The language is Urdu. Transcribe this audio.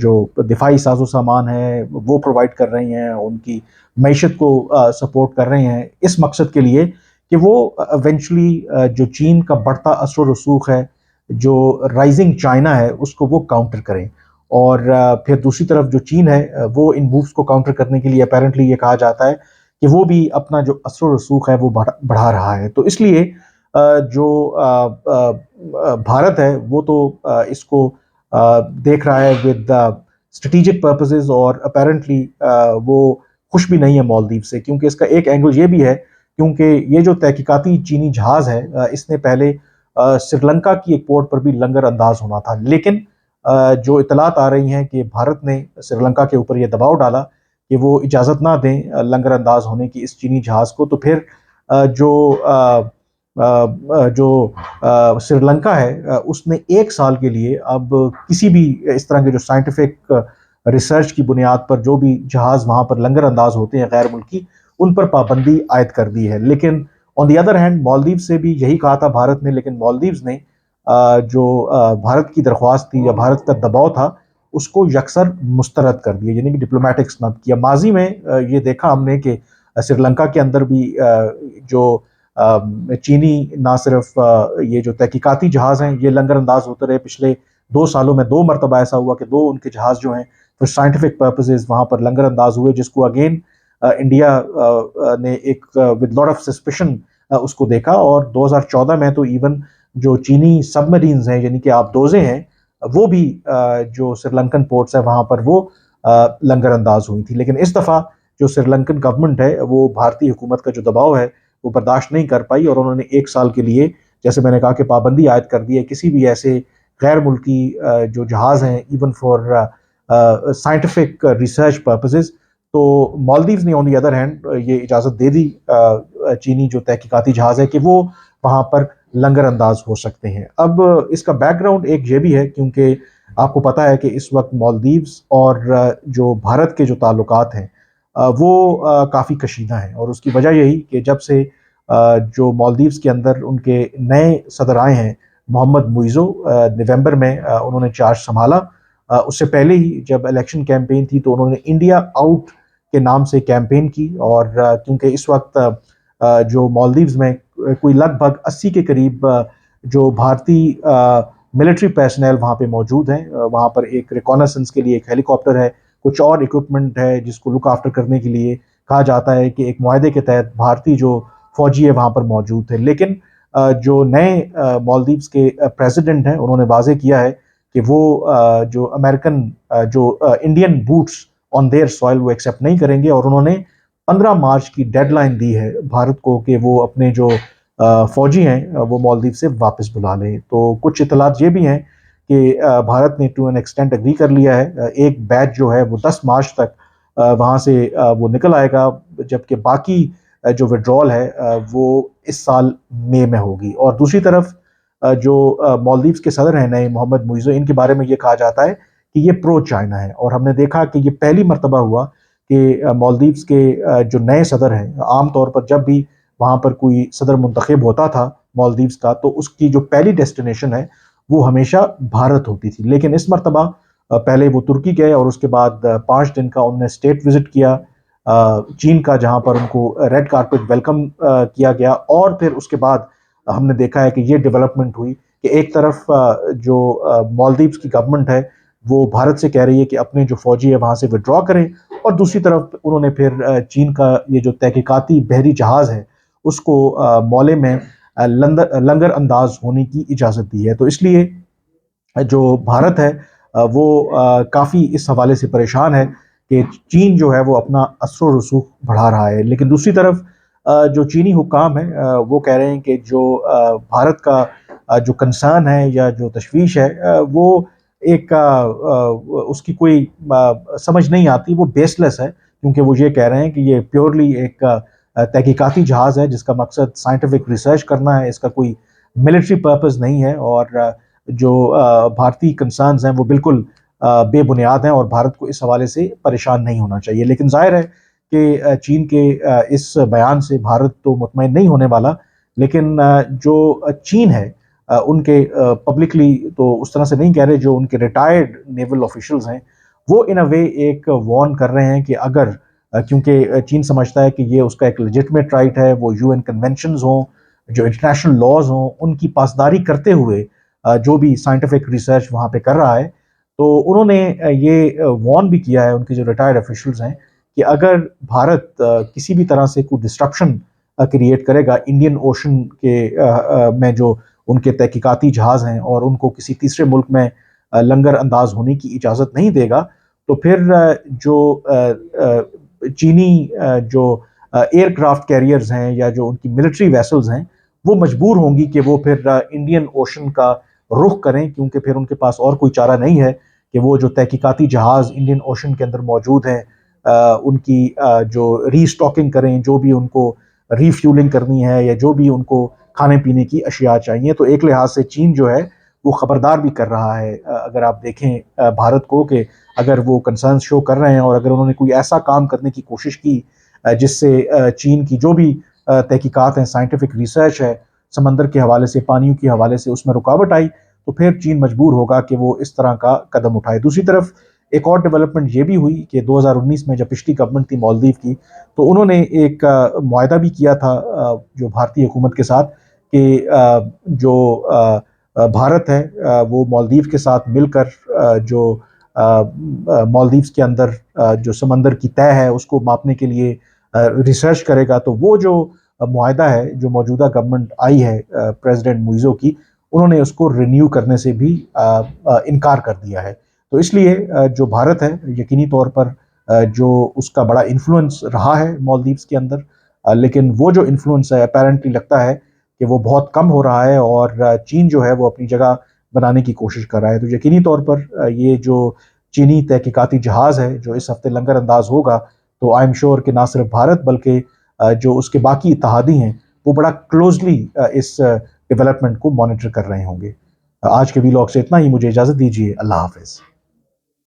جو دفاعی ساز و سامان ہے وہ پرووائڈ کر رہی ہیں، ان کی معیشت کو سپورٹ کر رہے ہیں اس مقصد کے لیے کہ وہ ایونچولی جو چین کا بڑھتا اثر و رسوخ ہے، جو رائزنگ چائنا ہے، اس کو وہ کاؤنٹر کریں۔ اور پھر دوسری طرف جو چین ہے وہ ان مووز کو کاؤنٹر کرنے کے لیے اپیرنٹلی یہ کہا جاتا ہے کہ وہ بھی اپنا جو اثر و رسوخ ہے وہ بڑھا رہا ہے۔ تو اس لیے جو بھارت ہے وہ تو اس کو دیکھ رہا ہے ود اسٹریٹجک پرپزز، اور اپیرنٹلی وہ خوش بھی نہیں ہے مالدیو سے، کیونکہ اس کا ایک اینگل یہ بھی ہے کیونکہ یہ جو تحقیقاتی چینی جہاز ہے اس نے پہلے سری لنکا کی ایک پورٹ پر بھی لنگر انداز ہونا تھا، لیکن جو اطلاعات آ رہی ہیں کہ بھارت نے سری لنکا کے اوپر یہ دباؤ ڈالا کہ وہ اجازت نہ دیں لنگر انداز ہونے کی اس چینی جہاز کو، تو پھر جو جو سری لنکا ہے اس نے ایک سال کے لیے اب کسی بھی اس طرح کے جو سائنٹیفک ریسرچ کی بنیاد پر جو بھی جہاز وہاں پر لنگر انداز ہوتے ہیں غیر ملکی، ان پر پابندی عائد کر دی ہے۔ لیکن آن دی ادر ہینڈ مالدیو سے بھی یہی کہا تھا بھارت نے، لیکن مالدیوز نے جو بھارت کی درخواست تھی یا بھارت کا دباؤ تھا اس کو یکسر مسترد کر دیا، یعنی کہ ڈپلومیٹک سنب کیا۔ ماضی میں یہ دیکھا ہم نے کہ سری لنکا کے اندر بھی جو چینی نہ صرف یہ جو تحقیقاتی جہاز ہیں یہ لنگر انداز ہوتے رہے، پچھلے 2 سالوں میں 2 مرتبہ ایسا ہوا کہ 2 ان کے جہاز جو ہیں پھر سائنٹیفک پرپزز وہاں پر لنگر انداز ہوئے، جس کو اگین انڈیا نے ایک ود لاٹ آف سسپیشن اس کو دیکھا۔ اور 2014 میں تو ایون جو چینی سب مرینز ہیں یعنی کہ آبدوزیں ہیں وہ بھی جو سری لنکن پورٹس ہے وہاں پر وہ لنگر انداز ہوئی تھی۔ لیکن اس دفعہ جو سری لنکن گورنمنٹ ہے وہ بھارتی حکومت کا جو دباؤ ہے وہ برداشت نہیں کر پائی، اور انہوں نے 1 سال کے لیے جیسے میں نے کہا کہ پابندی عائد کر دی ہے کسی بھی ایسے غیر ملکی جو جہاز ہیں even for scientific research purposes. تو مالدیوز نے آن دی ادر ہینڈ یہ اجازت دے دی چینی جو تحقیقاتی جہاز ہے کہ وہ وہاں پر لنگر انداز ہو سکتے ہیں۔ اب اس کا بیک گراؤنڈ ایک یہ بھی ہے کیونکہ آپ کو پتا ہے کہ اس وقت مالدیوز اور جو بھارت کے جو تعلقات ہیں وہ کافی کشیدہ ہیں، اور اس کی وجہ یہی کہ جب سے جو مالدیوز کے اندر ان کے نئے صدر آئے ہیں محمد موئیزو، نومبر میں انہوں نے چارج سنبھالا۔ اس سے پہلے ہی جب الیکشن کیمپین تھی تو انہوں نے انڈیا آؤٹ کے نام سے کیمپین کی، اور کیونکہ اس وقت جو مالدیوز میں کوئی لگ بھگ 80 کے قریب جو بھارتی ملٹری پیرسنل وہاں پہ موجود ہیں، وہاں پر ایک ریکونیسنس کے لیے ایک ہیلی کاپٹر ہے، کچھ اور اکوپمنٹ ہے جس کو لک آفٹر کرنے کے لیے کہا جاتا ہے کہ ایک معاہدے کے تحت بھارتی جو فوجی ہے وہاں پر موجود تھے۔ لیکن جو نئے مالدیوز کے پریزیڈنٹ ہیں انہوں نے واضح کیا ہے کہ وہ جو امریکن جو Indian boots on their soil وہ ایکسیپٹ نہیں کریں گے، اور انہوں نے 15 مارچ کی ڈیڈ لائن دی ہے بھارت کو کہ وہ اپنے جو فوجی ہیں وہ مالدیو سے واپس بلا لیں۔ تو کچھ اطلاعات یہ بھی ہیں کہ بھارت نے ٹو این ایکسٹینٹ اگری کر لیا ہے، ایک بیچ جو ہے وہ 10 مارچ تک وہاں سے وہ نکل آئے گا، جبکہ باقی جو وڈرول ہے وہ اس سال مئی میں ہوگی۔ اور دوسری طرف جو مالدیوز کے صدر ہیں نئے محمد موئیزو، ان کے بارے میں یہ کہا جاتا ہے کہ یہ پرو چائنا ہے، اور ہم نے دیکھا کہ یہ پہلی مرتبہ ہوا کہ مالدیوز کے جو نئے صدر ہیں، عام طور پر جب بھی وہاں پر کوئی صدر منتخب ہوتا تھا مالدیوز کا تو اس کی جو پہلی ڈیسٹینیشن ہے وہ ہمیشہ بھارت ہوتی تھی، لیکن اس مرتبہ پہلے وہ ترکی گئے اور اس کے بعد 5 دن کا انہوں نے اسٹیٹ وزٹ کیا چین کا، جہاں پر ان کو ریڈ کارپٹ ویلکم کیا گیا۔ اور پھر اس کے بعد ہم نے دیکھا ہے کہ یہ ڈیولپمنٹ ہوئی کہ ایک طرف جو مالدیوز کی گورنمنٹ ہے وہ بھارت سے کہہ رہی ہے کہ اپنے جو فوجی ہے وہاں سے وڈرا کریں، اور دوسری طرف انہوں نے پھر چین کا یہ جو تحقیقاتی بحری جہاز ہے اس کو مولے میں لنگر انداز ہونے کی اجازت دی ہے۔ تو اس لیے جو بھارت ہے وہ کافی اس حوالے سے پریشان ہے کہ چین جو ہے وہ اپنا اثر و رسوخ بڑھا رہا ہے، لیکن دوسری طرف جو چینی حکام ہیں وہ کہہ رہے ہیں کہ جو بھارت کا جو کنسرن ہے یا جو تشویش ہے وہ ایک اس کی کوئی سمجھ نہیں آتی، وہ بیس لیس ہے، کیونکہ وہ یہ کہہ رہے ہیں کہ یہ پیورلی ایک تحقیقاتی جہاز ہے جس کا مقصد سائنٹیفک ریسرچ کرنا ہے، اس کا کوئی ملٹری پرپز نہیں ہے، اور جو بھارتی کنسرنز ہیں وہ بالکل بے بنیاد ہیں، اور بھارت کو اس حوالے سے پریشان نہیں ہونا چاہیے۔ لیکن ظاہر ہے کہ چین کے اس بیان سے بھارت تو مطمئن نہیں ہونے والا، لیکن جو چین ہے ان کے پبلکلی تو اس طرح سے نہیں کہہ رہے، جو ان کے ریٹائرڈ نیول آفیشلز ہیں وہ ان اے وے ایک وارن کر رہے ہیں کہ اگر کیونکہ چین سمجھتا ہے کہ یہ اس کا ایک لیجٹمیٹ رائٹ ہے، وہ یو این کنونشنز ہوں، جو انٹرنیشنل لاز ہوں، ان کی پاسداری کرتے ہوئے جو بھی سائنٹیفک ریسرچ وہاں پہ کر رہا ہے. تو انہوں نے یہ وارن بھی کیا ہے، ان کے جو ریٹائرڈ آفیشلز ہیں، کہ اگر بھارت کسی بھی طرح سے کوئی ڈسٹرپشن کریٹ کرے گا انڈین اوشن کے میں جو ان کے تحقیقاتی جہاز ہیں، اور ان کو کسی تیسرے ملک میں لنگر انداز ہونے کی اجازت نہیں دے گا، تو پھر جو چینی جو ایئر کرافٹ کیریئرز ہیں یا جو ان کی ملٹری ویسلز ہیں، وہ مجبور ہوں گی کہ وہ پھر انڈین اوشن کا رخ کریں، کیونکہ پھر ان کے پاس اور کوئی چارہ نہیں ہے کہ وہ جو تحقیقاتی جہاز انڈین اوشن کے اندر موجود ہیں ان کی جو ری اسٹاکنگ کریں، جو بھی ان کو ری فیولنگ کرنی ہے، یا جو بھی ان کو کھانے پینے کی اشیاء چاہیے. تو ایک لحاظ سے چین جو ہے وہ خبردار بھی کر رہا ہے. اگر آپ دیکھیں بھارت کو کہ اگر وہ کنسرنز شو کر رہے ہیں، اور اگر انہوں نے کوئی ایسا کام کرنے کی کوشش کی جس سے چین کی جو بھی تحقیقات ہیں، سائنٹیفک ریسرچ ہے، سمندر کے حوالے سے، پانیوں کے حوالے سے، اس میں رکاوٹ آئی، تو پھر چین مجبور ہوگا کہ وہ اس طرح کا قدم اٹھائے. دوسری طرف ایک اور ڈیولپمنٹ یہ بھی ہوئی کہ 2019 میں جب پچھلی گورنمنٹ تھی مالدیو کی، تو انہوں نے ایک معاہدہ بھی کیا تھا جو بھارتی حکومت کے ساتھ، کہ جو بھارت ہے وہ مالدیو کے ساتھ مل کر جو مالدیوز کے اندر جو سمندر کی تہہ ہے اس کو ماپنے کے لیے ریسرچ کرے گا. تو وہ جو معاہدہ ہے جو موجودہ گورنمنٹ آئی ہے پریزیڈنٹ موئیزو کی، انہوں نے اس کو رینیو کرنے سے بھی انکار کر دیا ہے. تو اس لیے جو بھارت ہے یقینی طور پر جو اس کا بڑا انفلوئنس رہا ہے مالدیوز کے اندر، لیکن وہ جو انفلوئنس ہے اپیرنٹلی لگتا ہے کہ وہ بہت کم ہو رہا ہے، اور چین جو ہے وہ اپنی جگہ بنانے کی کوشش کر رہا ہے. تو یقینی طور پر یہ جو چینی تحقیقاتی جہاز ہے جو اس ہفتے لنگر انداز ہوگا، تو آئی ایم شیور کہ نہ صرف بھارت بلکہ جو اس کے باقی اتحادی ہیں وہ بڑا کلوزلی اس ڈیولپمنٹ کو مانیٹر کر رہے ہوں گے. آج کے ویلاگ سے اتنا ہی، مجھے اجازت دیجیے. اللہ حافظ.